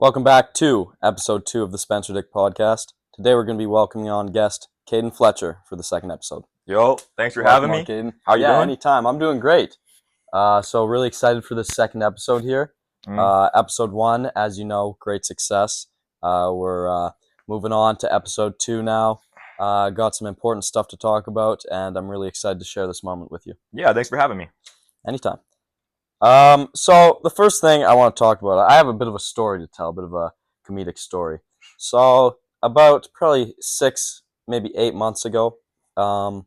Welcome back to episode 2 of the Spencer Dick podcast. Today we're going to be welcoming on guest Caden Fletcher for the second episode. Yo, thanks for Welcome having on, me. Caden. How you yeah, doing? anytime. I'm doing great. So really excited for this second episode here. Episode 1, as you know, great success. We're moving on to episode 2 now. Got some important stuff to talk about, and I'm really excited to share this moment with you. Yeah, thanks for having me. Anytime. So the first thing I want to talk about, I have a bit of a story to tell, a bit of a comedic story. So about probably 6, maybe 8 months ago, I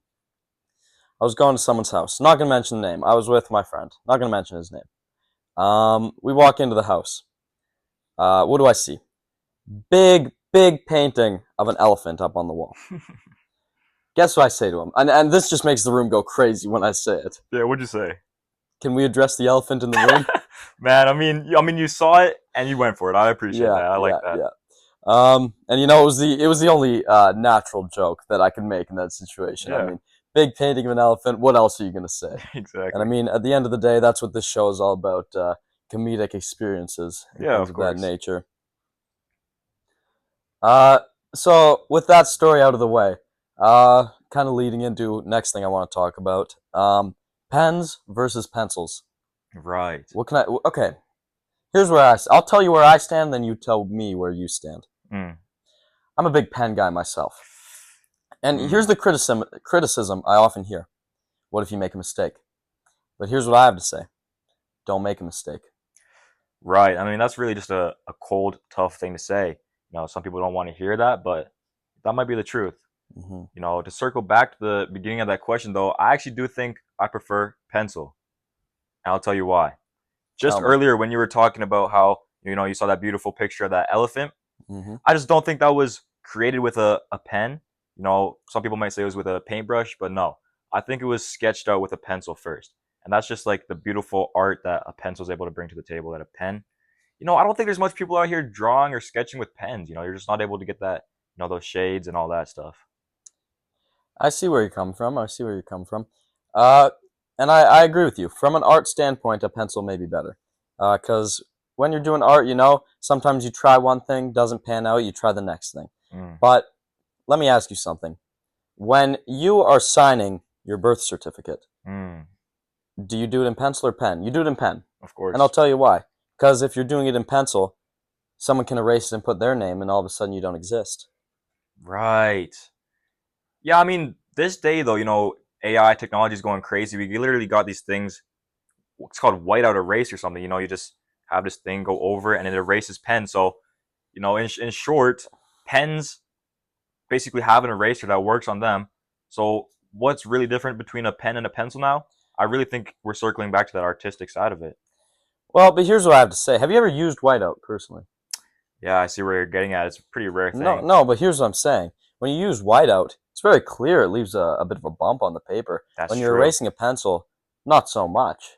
was going to someone's house. Not going to mention the name. I was with my friend. Not going to mention his name. We walk into the house. What do I see? Big painting of an elephant up on the wall. Guess what I say to him? And this just makes the room go crazy when I say it. Yeah, what'd you say? Can we address the elephant in the room? Man, I mean, you saw it and you went for it. I appreciate that. I like that. Yeah. And it was the only natural joke that I could make in that situation. Yeah. I mean, big painting of an elephant. What else are you gonna say? Exactly. And I mean, at the end of the day, that's what this show is all about: comedic experiences and Yeah, things of of that course. nature. So with that story out of the way, kind of leading into next thing I want to talk about: pens versus pencils. Right. What can I? Okay, here's where I'll tell you where I stand, then you tell me where you stand. Mm. I'm a big pen guy myself. And Mm. here's the criticism I often hear. What if you make a mistake? But here's what I have to say. Don't make a mistake. Right. I mean, that's really just a cold, tough thing to say. You know, some people don't want to hear that, but that might be the truth. Mm-hmm. You know, to circle back to the beginning of that question, though, I actually do think I prefer pencil. And I'll tell you why. Just Tell me. earlier when you were talking about how, you saw that beautiful picture of that elephant, Mm-hmm. I just don't think that was created with a pen. You know, some people might say it was with a paintbrush, but no. I think it was sketched out with a pencil first. And that's just like the beautiful art that a pencil is able to bring to the table that a pen. You know, I don't think there's much people out here drawing or sketching with pens. You know, you're just not able to get that, those shades and all that stuff. I see where you come from. And I agree with you. From an art standpoint, a pencil may be better. Because when you're doing art, sometimes you try one thing, doesn't pan out, you try the next thing. Mm. But let me ask you something. When you are signing your birth certificate, Mm. do you do it in pencil or pen? You do it in pen. Of course. And I'll tell you why. Because if you're doing it in pencil, someone can erase it and put their name, and all of a sudden you don't exist. Right. Yeah, I mean, this day though, AI technology is going crazy. We literally got these things. It's called whiteout erase or something. You just have this thing go over it and it erases pens. So, in short, pens basically have an eraser that works on them. So, what's really different between a pen and a pencil now? I really think we're circling back to that artistic side of it. Well, but here's what I have to say. Have you ever used whiteout personally? Yeah, I see where you're getting at. It's a pretty rare thing. No, but here's what I'm saying. When you use whiteout, it's very clear. It leaves a bit of a bump on the paper. That's When you're true. erasing a pencil, not so much.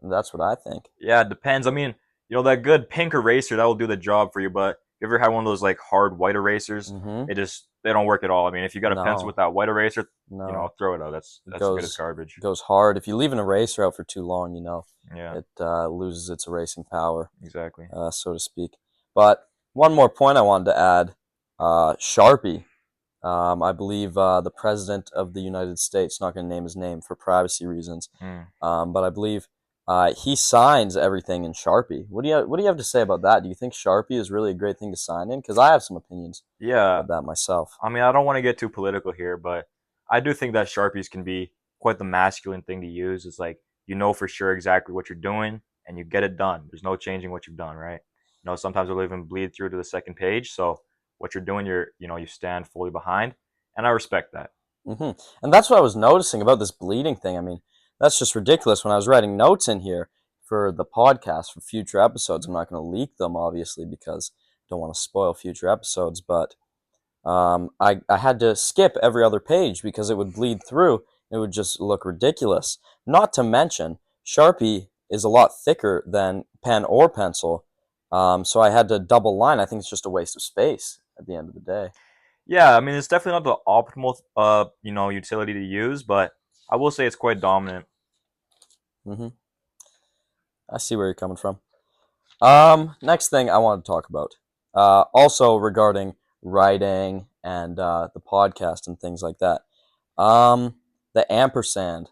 That's what I think. Yeah, it depends. I mean, that good pink eraser, that will do the job for you, but you ever had one of those like hard white erasers? Mm-hmm. They don't work at all. I mean, if you got a pencil No. with that white eraser, No. throw it out. That's as good as garbage. It goes hard. If you leave an eraser out for too long, Yeah, it loses its erasing power, exactly. so to speak. But one more point I wanted to add, Sharpie. I believe the president of the United States, not going to name his name for privacy reasons, but I believe he signs everything in Sharpie. What do you have to say about that? Do you think Sharpie is really a great thing to sign in? Because I have some opinions Yeah, about that myself. I mean, I don't want to get too political here, but I do think that Sharpies can be quite the masculine thing to use. It's like, for sure exactly what you're doing and you get it done. There's no changing what you've done, right? Sometimes it'll even bleed through to the second page. So what you're doing, you stand fully behind. And I respect that. Mm-hmm. And that's what I was noticing about this bleeding thing. I mean, that's just ridiculous. When I was writing notes in here for the podcast for future episodes, I'm not going to leak them, obviously, because I don't want to spoil future episodes, but I had to skip every other page because it would bleed through. It would just look ridiculous. Not to mention, Sharpie is a lot thicker than pen or pencil, so I had to double line. I think it's just a waste of space at the end of the day. Yeah, I mean, it's definitely not the optimal, utility to use, but I will say it's quite dominant. Mm-hmm. I see where you're coming from. Next thing I want to talk about, also regarding writing and the podcast and things like that. The ampersand.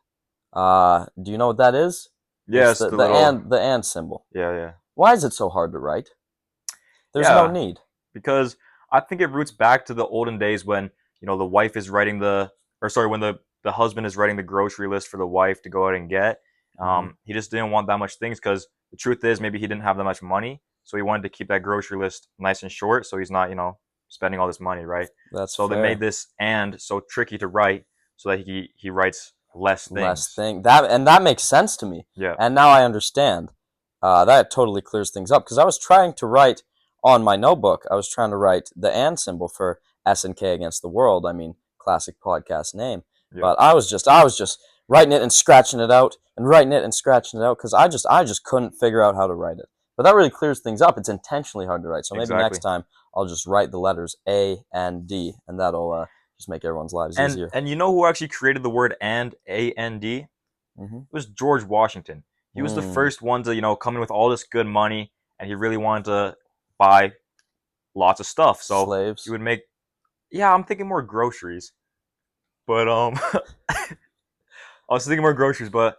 Do you know what that is? It's Yes, the the little. the and symbol. Yeah, yeah, Why is it so hard to write? There's no yeah. need. Because I think it roots back to the olden days when the wife is writing or sorry, when the husband is writing the grocery list for the wife to go out and get. Hmm. He just didn't want that much things because the truth is maybe he didn't have that much money, so he wanted to keep that grocery list nice and short, so he's not spending all this money, right? That's So they made fair. this and so tricky to write so that he writes less Less things. thing that makes sense to me, Yeah, and now I understand. That totally clears things up because I was trying to write on my notebook. I was trying to write the and symbol for SNK against the world. I mean, classic podcast name. yeah, But I was just writing it and scratching it out and writing it and scratching it out because I just couldn't figure out how to write it. But that really clears things up. It's intentionally hard to write, so maybe next exactly. time I'll just write the letters A and D, and that'll just make everyone's lives And easier. and you know who actually created the word and A-N-D? Hmm. Was George Washington. He was the Mm, first one to, come in with all this good money, and he really wanted to buy lots of stuff. So he slaves. would make, yeah, I'm thinking more groceries, but I was thinking more groceries, but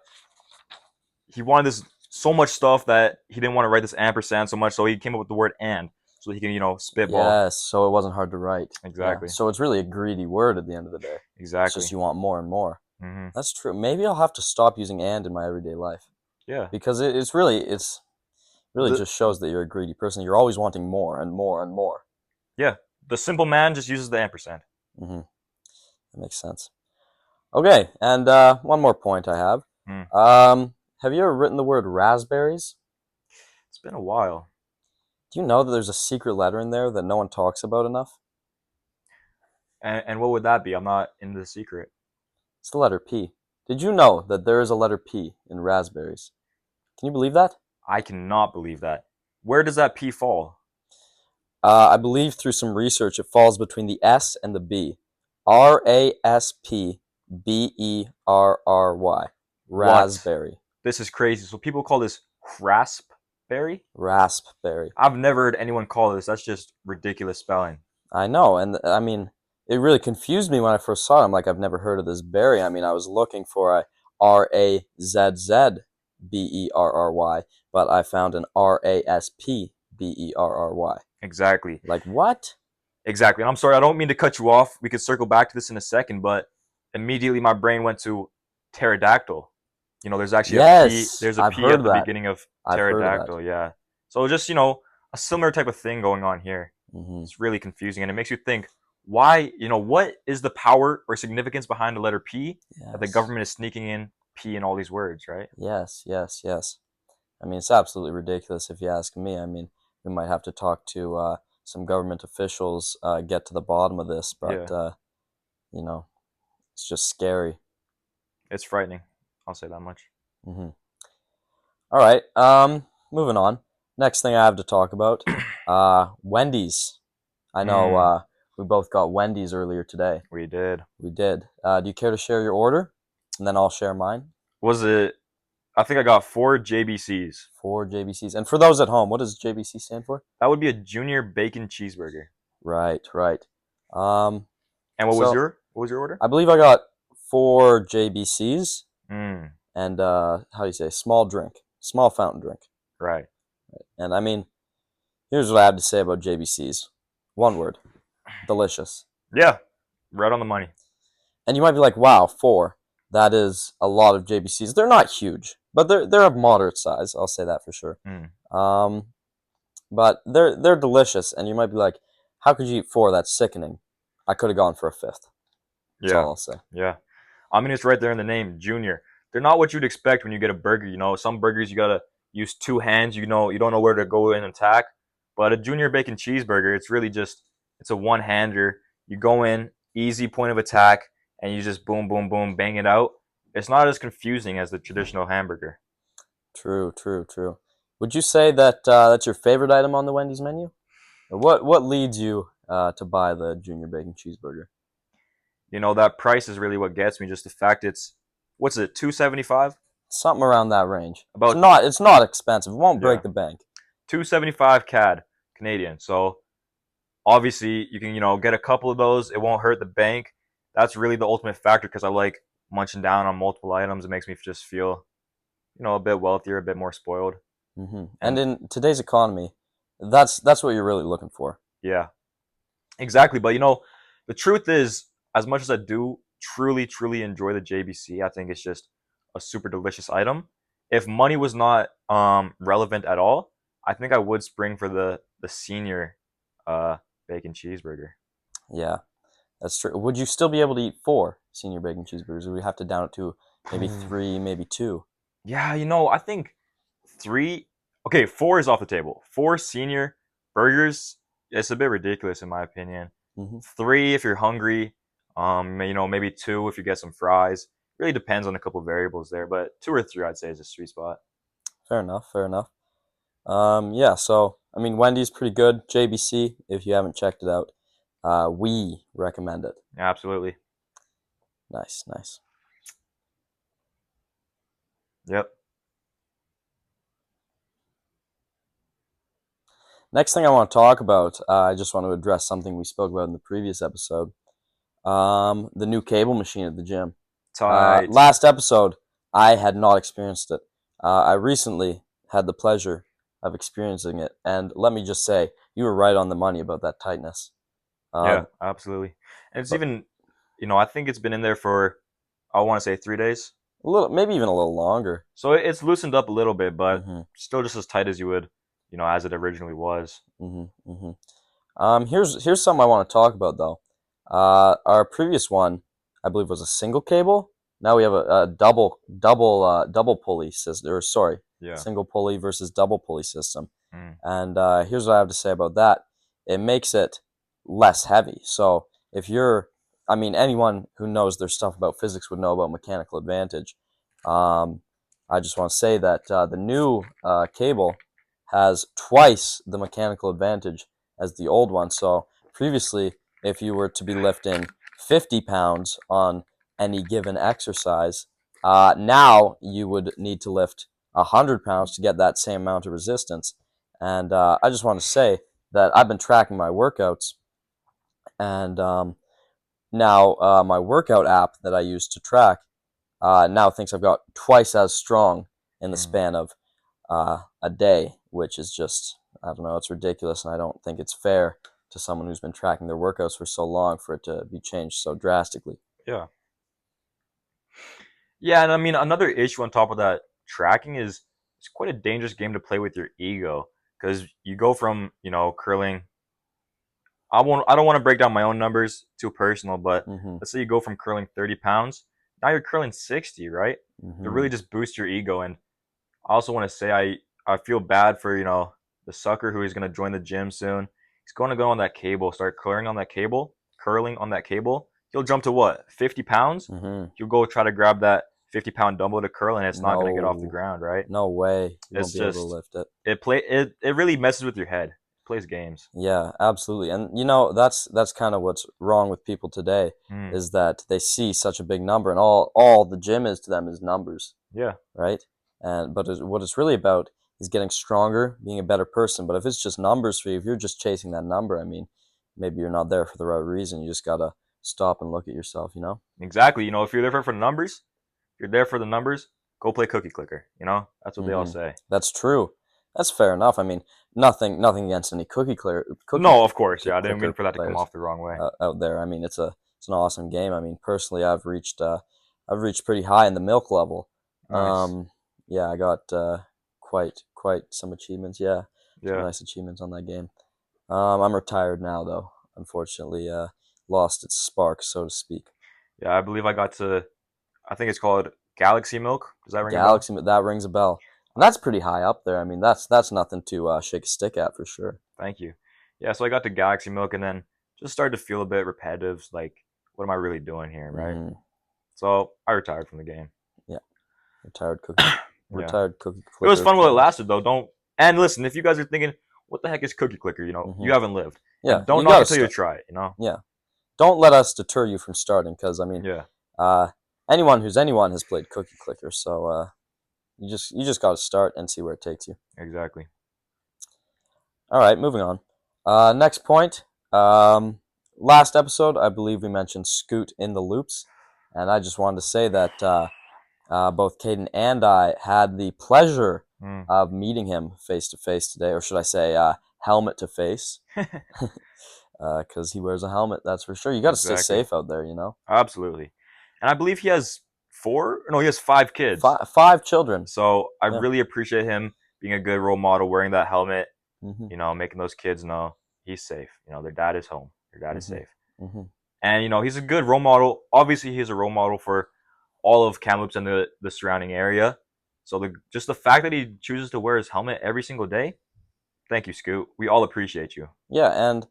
he wanted this so much stuff that he didn't want to write this ampersand so much, so he came up with the word and, so he can, spitball. Yes, so it wasn't hard to write. Yeah, Exactly, so it's really a greedy word at the end of the day. It's just exactly. you want more and more. Hmm. That's true. Maybe I'll have to stop using and in my everyday life Yeah. because it's really The just shows that you're a greedy person. You're always wanting more and more and more. yeah, the simple man just uses the ampersand. Hmm. That makes sense. Okay, and one more point I have. Hmm. Have you ever written the word raspberries? It's been a while. Do you know that there's a secret letter in there that no one talks about enough? And what would that be? I'm not in the secret. It's the letter P. Did you know that there is a letter P in raspberries? Can you believe that? I cannot believe that. Where does that P fall? I believe through some research it falls between the S and the B. Raspberry. What? Raspberry. This is crazy. So people call this raspberry? Raspberry. I've never heard anyone call this. That's just ridiculous spelling. I know, and I mean, it really confused me when I first saw it. I'm like, I've never heard of this berry. I mean, I was looking for a Razzberry, but I found an Raspberry. Exactly. Like, what? Exactly. And I'm sorry, I don't mean to cut you off. We could circle back to this in a second, but immediately my brain went to pterodactyl. There's actually a P. Yes, There's a I've P heard at of the that. beginning of I've heard of that. pterodactyl. Yeah. So just a similar type of thing going on here. Hmm. It's really confusing, and it makes you think why. What is the power or significance behind the letter P that the Yes. government is sneaking in P in all these words, right? Yes, yes, yes. I mean, it's absolutely ridiculous if you ask me. I mean, we might have to talk to some government officials, get to the bottom of this, but Yeah, you know, it's just scary. it's frightening. I'll say that much. Hmm. All right, moving on. Next thing I have to talk about, Wendy's. I know Mm, we both got Wendy's earlier today. we did. We did. Do you care to share your order, and then I'll share mine? Was it? I think I got 4 JBCs. Four JBCs. And for those at home, what does JBC stand for? That would be a junior bacon cheeseburger. Right, right. Um, And so what was your order? I believe I got four JBCs Mm, and how do you say, small drink, small fountain drink. right. And I mean, here's what I have to say about JBCs. One word: delicious. Yeah, right on the money. And you might be like, "Wow, four. That is a lot of JBCs." They're not huge, but they're of moderate size. I'll say that for sure. Mm, Um, but they're delicious, and you might be like, "How could you eat four? That's sickening." I could have gone for a fifth. That's yeah, all I'll say. yeah. I mean, it's right there in the name, junior. They're not what you'd expect when you get a burger. Some burgers you gotta use two hands. You don't know where to go in and attack. But a junior bacon cheeseburger, it's a one hander. You go in, easy point of attack, and you just boom, boom, boom, bang it out. It's not as confusing as the traditional hamburger. True, true, true. Would you say that that's your favorite item on the Wendy's menu? Or what leads you to buy the junior bacon cheeseburger? That price is really what gets me. Just the fact it's, what's it, 275? Something around that range. About It's not expensive. It won't break Yeah. the bank. 275 CAD Canadian. So obviously you can get a couple of those. It won't hurt the bank. That's really the ultimate factor because I like munching down on multiple items. It makes me just feel a bit wealthier, a bit more spoiled. And And in today's economy, that's what you're really looking for. yeah, exactly. But the truth is, as much as I do truly, truly enjoy the JBC, I think it's just a super delicious item. If money was not relevant at all, I think I would spring for the senior uh bacon cheeseburger. Yeah, that's true. Would you still be able to eat four senior bacon cheeseburgers, or we have to down it to maybe three, maybe two? Yeah, I think three. Okay, four is off the table. Four senior burgers. It's a bit ridiculous in my opinion. Hmm. Three if you're hungry. Maybe two if you get some fries. Really depends on a couple of variables there, but two or three I'd say is a sweet spot. Fair enough. Fair enough. Yeah. So I mean, Wendy's pretty good. JBC, if you haven't checked it out, we recommend it. Yeah, absolutely. Nice, nice. Yep. Next thing I want to talk about, I just want to address something we spoke about in the previous episode. The new cable machine at the gym. Tight. Last episode, I had not experienced it. I recently had the pleasure of experiencing it, and let me just say, you were right on the money about that tightness. Yeah, Um, absolutely. And it's but even, I think it's been in there for, I want to say 3 days. a little, maybe even a little longer. So it's loosened up a little bit, but Hmm. still just as tight as you would, as it originally was. Hmm. Hmm. Here's something I want to talk about though. Our previous one, I believe, was a single cable. Now we have a double pulley system. Or sorry, Yeah. single pulley versus double pulley system. Mm. And here's what I have to say about that. It makes it less heavy. So if you're, I mean, anyone who knows their stuff about physics would know about mechanical advantage. Um, I just want to say that the new cable has twice the mechanical advantage as the old one. So previously, if you were to be lifting 50 pounds on any given exercise, now you would need to lift 100 pounds to get that same amount of resistance. And I just want to say that I've been tracking my workouts, and now my workout app that I use to track now thinks I've got twice as strong in the Mm. span of a day, which is just, I don't know, it's ridiculous, and I don't think it's fair to someone who's been tracking their workouts for so long for it to be changed so drastically. Yeah. Yeah, and I mean another issue on top of that tracking is it's quite a dangerous game to play with your ego because you go from curling. I don't want to break down my own numbers too personal, but Hmm. let's say you go from curling 30 pounds, now you're curling 60, right? It Hmm. really just boosts your ego. And I also want to say I feel bad for the sucker who is going to join the gym soon. He's going to go on that cable, start curling on that cable. He'll jump to what, 50 pounds? Hmm. He'll go try to grab that 50-pound dumbbell to curl, and it's not going to get off the No, ground, right? no way. You won't It's be able to just lift it. it really messes with your head. It plays games. Yeah, absolutely. And that's kind of what's wrong with people today Mm, is that they see such a big number, and all the gym is to them is numbers, yeah, right? And but what it's really about is getting stronger, being a better person. But if it's just numbers for you, if you're just chasing that number, I mean, maybe you're not there for the right reason. You just gotta stop and look at yourself, you know? exactly. If you're there for the numbers, if you're there for the numbers, go play cookie clicker. That's what they all Hmm. say. That's true. That's fair enough. I mean, nothing against any No, of course, yeah. I didn't mean clicker for that to come players off the wrong way. out there. I mean, it's an awesome game. I mean, personally, I've reached pretty high in the milk level. Nice. Yeah, I got quite some achievements. Yeah, some Yeah. nice achievements on that game. I'm retired now, though. Unfortunately, lost its spark, so to speak. Yeah, I believe I got to. I think it's called Galaxy Milk. Does that ring a bell? Galaxy, that rings a bell. And Uh, that's pretty high up there. I mean, that's nothing to shake a stick at for sure. Thank you. Yeah, so I got to Galaxy Milk and then just started to feel a bit repetitive. Like, what am I really doing here, right? Hmm. So I retired from the game. Yeah, retired cookie, Yeah. retired cookie It was clicker fun while it players. lasted, though. Don't. And listen, if you guys are thinking, what the heck is Cookie Clicker? Hmm. You haven't lived. Yeah, And don't you knock gotta it till you start. try it. Yeah, don't let us deter you from starting, because I mean, Yeah, uh, anyone who's anyone has played Cookie Clicker, so you just got to start and see where it takes you. exactly. All right, moving on. Next point. Last episode, I believe we mentioned Scoot in the loops, and I just wanted to say that both Caden and I had the pleasure Mm. of meeting him face to face today, or should I say, helmet to face, because he wears a helmet. That's for sure. You got to stay Exactly. safe out there, you know. Absolutely. And I believe he has four. No, he has five kids. Five children. So I Yeah. really appreciate him being a good role model, wearing that helmet. Mhm. Making those kids know he's safe. Their dad is home. Their dad is Mhm. safe. Mhm. And he's a good role model. Obviously, he's a role model for all of Kamloops and the surrounding area. So just the fact that he chooses to wear his helmet every single day, thank you, Scoot. We all appreciate you. Yeah, and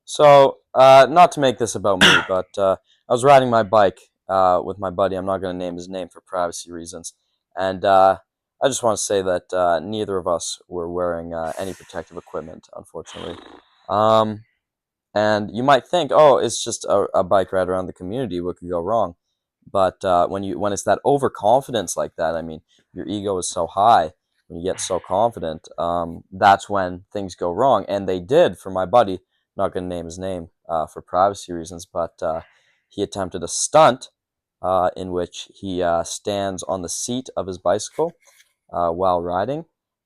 so not to make this about me, but I was riding my bike with my buddy. I'm not going to name his name for privacy reasons, and I just want to say that neither of us were wearing any protective equipment, unfortunately. Um, and you might think, oh, it's just a bike ride around the community. What could go wrong? But when it's that overconfidence like that, I mean, your ego is so high when you get so confident. That's when things go wrong, and they did for my buddy. Not going to name his name for privacy reasons, but he attempted a stunt in which he stands on the seat of his bicycle while riding.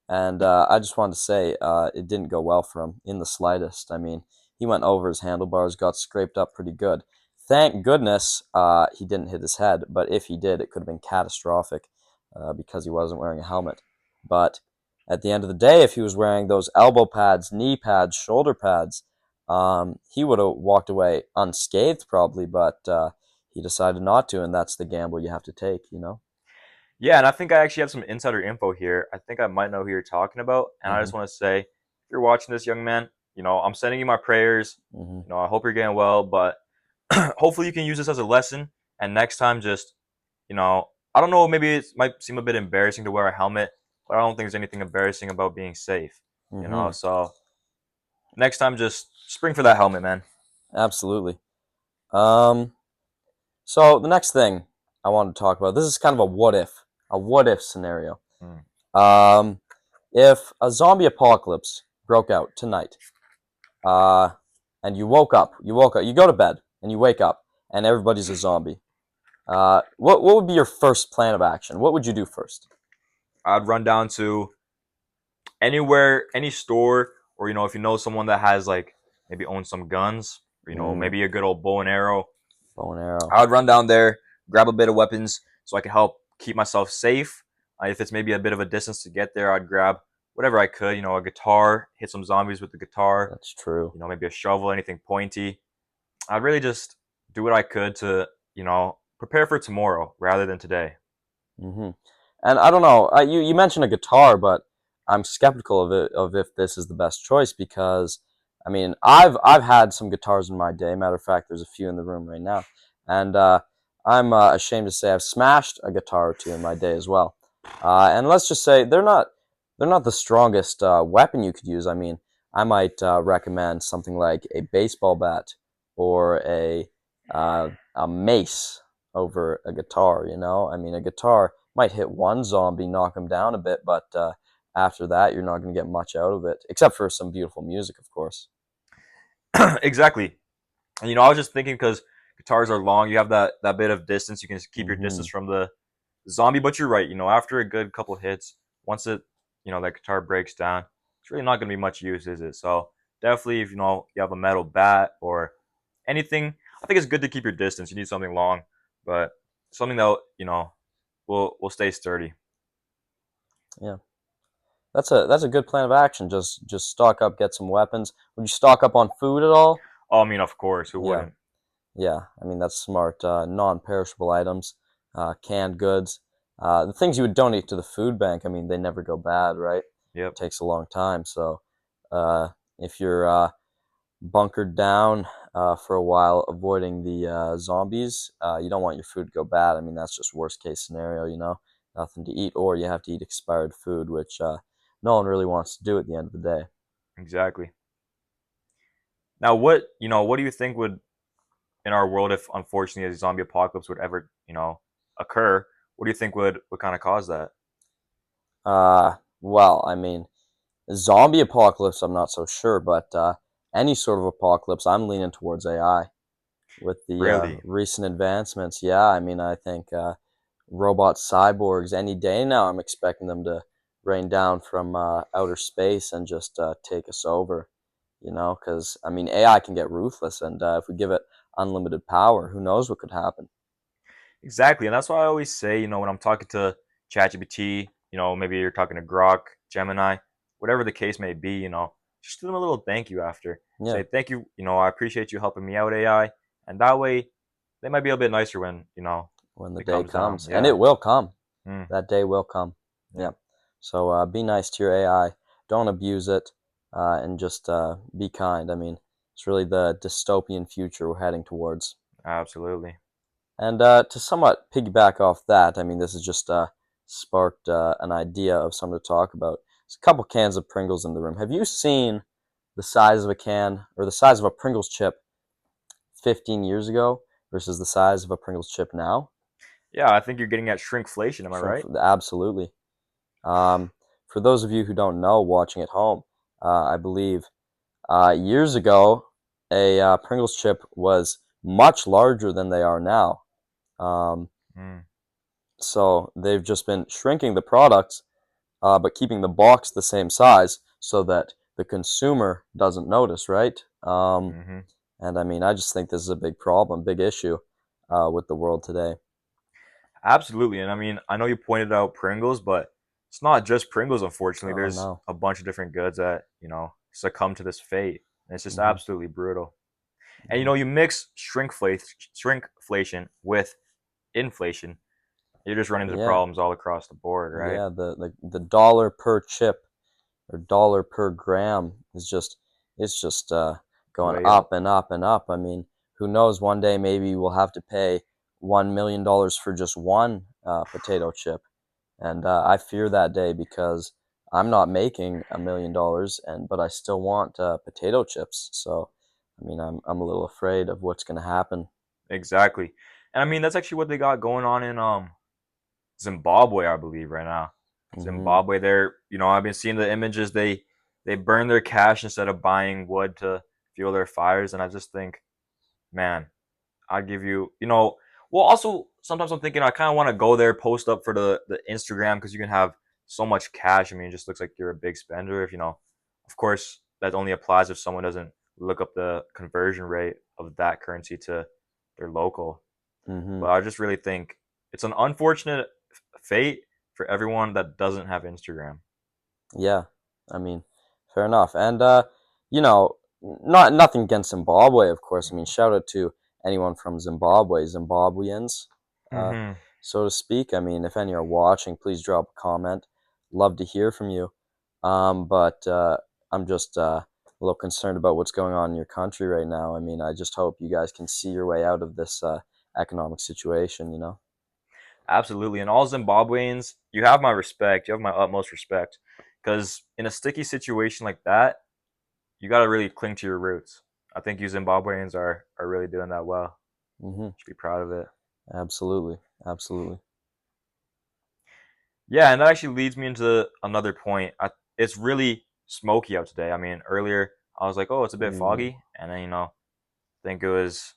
And I just wanted to say it didn't go well for him in the slightest. I mean, he went over his handlebars, got scraped up pretty good. Thank goodness he didn't hit his head, but if he did, it could have been catastrophic because he wasn't wearing a helmet. But at the end of the day, if he was wearing those elbow pads, knee pads, shoulder pads, he would have walked away unscathed probably, but he decided not to, and that's the gamble you have to take, you know? Yeah, and I think I actually have some insider info here. I think I might know who you're talking about. And I Hmm. just want to say, if you're watching this, young man, I'm sending you my prayers. Hmm. I hope you're getting well, but hopefully you can use this as a lesson. And next time, just, I don't know, maybe it might seem a bit embarrassing to wear a helmet, but I don't think there's anything embarrassing about being safe. Hmm. So next time, just spring for that helmet, man. Absolutely. Um, so the next thing I wanted to talk about, this is kind of a what if scenario. Mm. Um, if a zombie apocalypse broke out tonight, uh, and you go to bed and you wake up and everybody's a zombie. What would be your first plan of action? What would you do first? I'd run down to anywhere, any store, or if you know someone that has like maybe owns some guns, or Mm, maybe a good old bow and arrow. bow and arrow. I would run down there, grab a bit of weapons so I can help keep myself safe. If it's maybe a bit of a distance to get there, I'd grab whatever I could. A guitar, hit some zombies with the guitar. That's true. Maybe a shovel, anything pointy. I'd really just do what I could to prepare for tomorrow rather than today. Hmm. And I don't know. You mentioned a guitar, but I'm skeptical of if this is the best choice because I mean I've had some guitars in my day. Matter of fact, there's a few in the room right now, and I'm ashamed to say I've smashed a guitar or two in my day as well. And let's just say they're not the strongest weapon you could use. I mean, I might recommend something like a baseball bat or a mace over a guitar. You know, I mean, a guitar might hit one zombie, knock him down a bit, but after that, you're not going to get much out of it, except for some beautiful music, of course. Exactly. And I was just thinking because guitars are long, you have that bit of distance. You can just keep your Hmm. distance from the zombie. But you're right. After a good couple hits, once that guitar breaks down, it's really not going to be much use, is it? So definitely, if you have a metal bat or anything, I think it's good to keep your distance. You need something long, but something that will stay sturdy. Yeah, that's a good plan of action. Just stock up, get some weapons. Would you stock up on food at all? Oh, I mean, of course, who Yeah, wouldn't? yeah. I mean, that's smart. Non-perishable items, canned goods, the things you would donate to the food bank. I mean, they never go bad, right? Yep. It takes a long time. So, if you're bunkered down for a while, avoiding the zombies. You don't want your food to go bad. I mean, that's just worst case scenario, you know? Nothing to eat, or you have to eat expired food, which no one really wants to do at the end of the day. Exactly. Now, what do you think would in our world if unfortunately a zombie apocalypse would ever occur? What do you think would kind of cause that? Well, I mean, Zombie apocalypse, I'm not so sure, but any sort of apocalypse, I'm leaning towards AI with the Really? recent advancements. Yeah, I mean, I think robot cyborgs any day now. I'm expecting them to rain down from outer space and just take us over. Because I mean, AI can get ruthless, and if we give it unlimited power, who knows what could happen? Exactly, and that's why I always say, when I'm talking to ChatGPT, maybe you're talking to Grok, Gemini, whatever the case may be, just do them a little thank you after. Yeah, Say thank you, I appreciate you helping me out, AI, and that way they might be a bit nicer when when the it day comes down. comes, and Yeah. it will come. Mm, That day will come. yeah. Yeah. So be nice to your AI. Don't abuse it, and just be kind. I mean, it's really the dystopian future we're heading towards. Absolutely. And to somewhat piggyback off that, I mean, this has just sparked an idea of something to talk about. There's a couple cans of Pringles in the room. Have you seen the size of a can or the size of a Pringles chip 15 years ago versus the size of a Pringles chip now? Yeah, I think you're getting at shrinkflation. Am I Shrink, right? absolutely. Um, for those of you who don't know, watching at home, I believe years ago, a Pringles chip was much larger than they are now. Um, Mm, so they've just been shrinking the products, but keeping the box the same size so that the consumer doesn't notice, right? hmm And I mean, I just think this is a big problem, big issue with the world today. Absolutely, and I mean, I know you pointed out Pringles, but it's not just Pringles. Unfortunately, Oh there's no. a bunch of different goods that succumb to this fate, and it's just Hmm. absolutely brutal. And Hmm. you mix shrinkflation with inflation, you're just running into Yeah, problems all across the board, right? yeah. The dollar per chip or dollar per gram is just it's just going Way up. up and up and up. I mean, who knows? One day maybe we'll have to pay $1 million for just one potato chip, and I fear that day because I'm not making $1 million, and but I still want potato chips. So, I mean, I'm a little afraid of what's going to happen. Exactly, and I mean that's actually what they got going on in Zimbabwe, I believe, right now. Hmm. Zimbabwe, I've been seeing the images. They burn their cash instead of buying wood to fuel their fires, and I just think, man, I'd give well, also sometimes I'm thinking I kind of want to go there, post up for the Instagram because you can have so much cash. I mean, it just looks like you're a big spender. If of course, that only applies if someone doesn't look up the conversion rate of that currency to their local. Hmm. But I just really think it's an unfortunate fate for everyone that doesn't have Instagram. Yeah, I mean, fair enough. And you know, not nothing against Zimbabwe, of course. I mean, shout out to anyone from Zimbabwe, Zimbabweans, uh, Mm-hmm. so to speak. I mean, if any are watching, please drop a comment. Love to hear from you. But I'm just a little concerned about what's going on in your country right now. I mean, I just hope you guys can see your way out of this economic situation. Absolutely. And all Zimbabweans, you have my respect. You have my utmost respect. Because in a sticky situation like that, you got to really cling to your roots. I think you Zimbabweans are really doing that well. Hmm. Should be proud of it. Absolutely, absolutely. Yeah, and that actually leads me into another point. It's really smoky out today. I mean, earlier I was like, oh, it's a bit Ooh. foggy. And then, I think it was,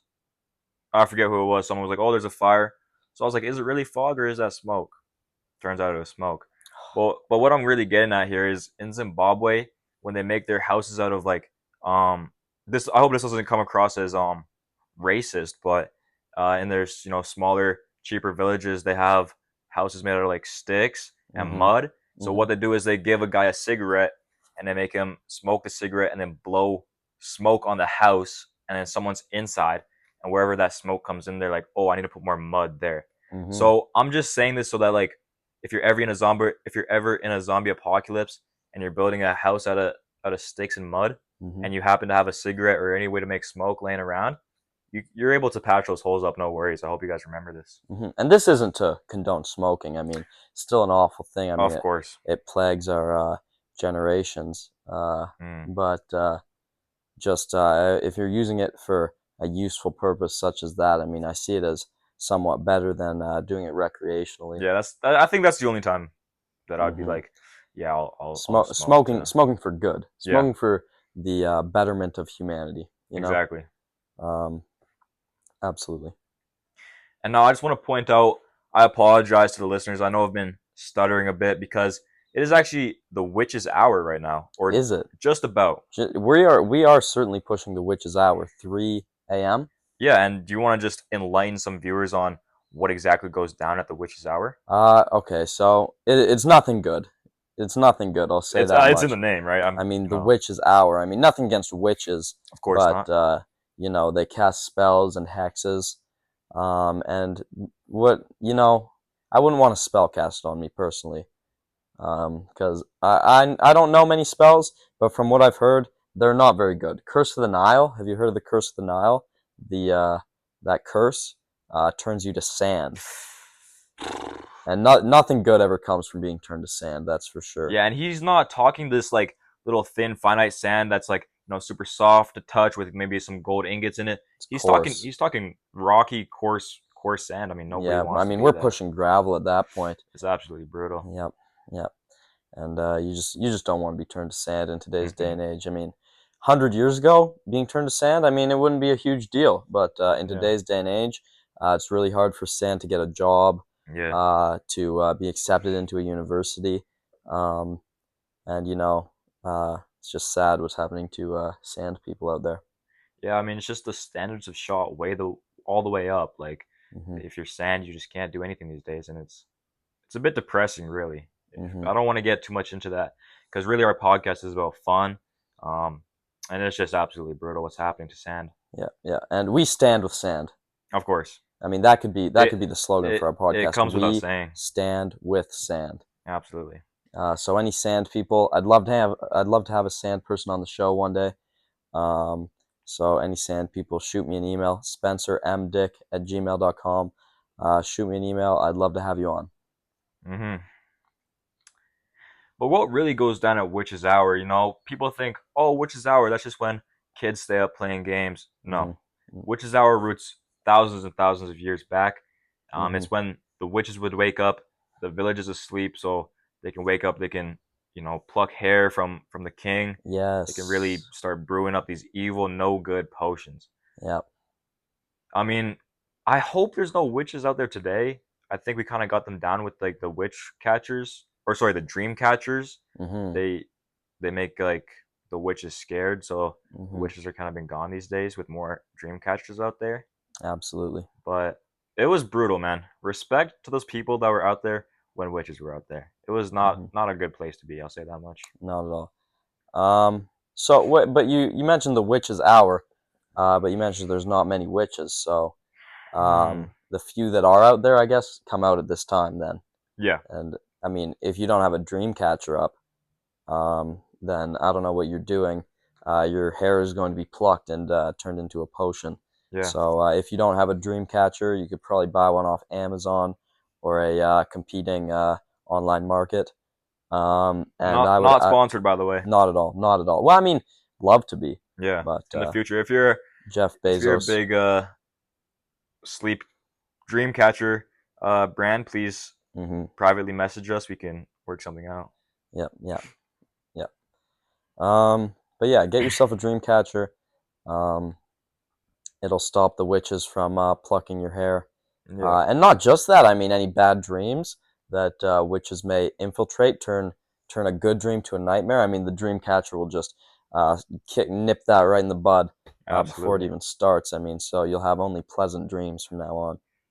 I forget who it was. Someone was like, oh, there's a fire. So I was like, is it really fog or is that smoke? Turns out it was smoke. But what I'm really getting at here is in Zimbabwe when they make their houses out of like this. I hope this doesn't come across as racist, but in their smaller, cheaper villages, they have houses made out of like sticks and Hmm. mud. So Hmm. what they do is they give a guy a cigarette and they make him smoke the cigarette and then blow smoke on the house, and then someone's inside, and wherever that smoke comes in, they're like, oh, I need to put more mud there. Hmm. So I'm just saying this so that like if you're ever in a zombie apocalypse and you're building a house out of sticks and mud, Hmm. and you happen to have a cigarette or any way to make smoke laying around, you're able to patch those holes up. No worries. I hope you guys remember this. And this isn't to condone smoking. I mean, it's still an awful thing. I mean, Of it course. it plagues our generations. Mm, But just if you're using it for a useful purpose such as that, I mean, I see it as somewhat better than doing it recreationally. yeah, I think that's the only time that I'd be Hmm. like, yeah, I'll smoke. Smoking for good, Yeah, smoking for the betterment of humanity. exactly. Um, absolutely. And now I just want to point out, I apologize to the listeners. I know I've been stuttering a bit because it is actually the witch's hour right now, or Is it? just about. We are certainly pushing the witch's hour, 3 a.m. Yeah, and do you want to just enlighten some viewers on what exactly goes down at the witch's hour? Okay, so it's nothing good. It's nothing good. I'll say that It's in the much. name, right? I mean, You the know, witch's hour. I mean, nothing against witches, of course but not. they cast spells and hexes. And what I wouldn't want a spell cast on me personally, because I don't know many spells, but from what I've heard, they're not very good. Curse of the Nile. Have you heard of the Curse of the Nile? The that curse turns you to sand, and nothing good ever comes from being turned to sand. That's for sure. Yeah, and he's not talking this like little thin finite sand that's like super soft to touch with maybe some gold ingots in it. It's He's talking coarse. he's talking rocky coarse sand. I mean, nobody Yeah, I wants to mean be we're that. pushing gravel at that point. It's absolutely brutal. Yep, yep. And you just don't want to be turned to sand in today's day Hmm. and age. I mean, 100 years ago, being turned to sand, I mean, it wouldn't be a huge deal. But in Yeah. today's day and age, it's really hard for sand to get a job, Yeah. to be accepted into a university, um, and it's just sad what's happening to sand people out there. Yeah, I mean, it's just the standards have shot all the way up. Like, Hmm. if you're sand, you just can't do anything these days, and it's a bit depressing, really. Hmm. I don't want to get too much into that because really our podcast is about fun, um, and it's just absolutely brutal what's happening to sand. Yeah, yeah, and we stand with sand. Of course, I mean, that could be the slogan it for our it podcast. comes without We saying. stand with sand. Absolutely. So any sand people, I'd love to have a sand person on the show one day. Um, so any sand people, shoot me an email, spencermdick@gmail.com. Shoot me an email. I'd love to have you on. Hmm. But what really goes down at Witch's Hour? People think, oh, Witch's Hour, that's just when kids stay up playing games. Hmm. No, Witch's Hour roots thousands and thousands of years back. Hmm. It's when the witches would wake up, the village is asleep, so they can wake up, they can, pluck hair from the king. They can really Yes. start brewing up these evil, no good potions. Yep. I mean, I hope there's no witches out there today. I think we kind of got them down with like the witch catchers, or sorry, the dream catchers. Hmm. They they make like the witches scared, so the Hmm. witches are kind of been gone these days with more dream catchers out there. Absolutely. But it was brutal, man. Respect to those people that were out there when witches were out there. It was not Hmm. not a good place to be. I'll say that much. Not at all. So what? But you mentioned the witch's hour, but you mentioned there's not many witches. So Hmm. the few that are out there, I guess, come out at this time then. Yeah, And I mean, if you don't have a dream catcher up, then I don't know what you're doing. Your hair is going to be plucked and turned into a potion. yeah. So if you don't have a dream catcher, you could probably buy one off Amazon or a competing online market. And Not I would not sponsored, by the way. not at all, not at all. Well, I mean, love to be, Yeah, but in the future, if you're Jeff if you're a Bezos. big sleep Dreamcatcher brand, please Mm-hmm. privately message us. We can work something out. Yep, yep, yep. But yeah, get yourself a dream catcher. Um, it'll stop the witches from plucking your hair. Yeah, And not just that, I mean, any bad dreams that witches may infiltrate, turn a good dream to a nightmare. I mean, the dream catcher will just nip that right in the bud before it absolutely. even starts. I mean, so you'll have only pleasant dreams from now on.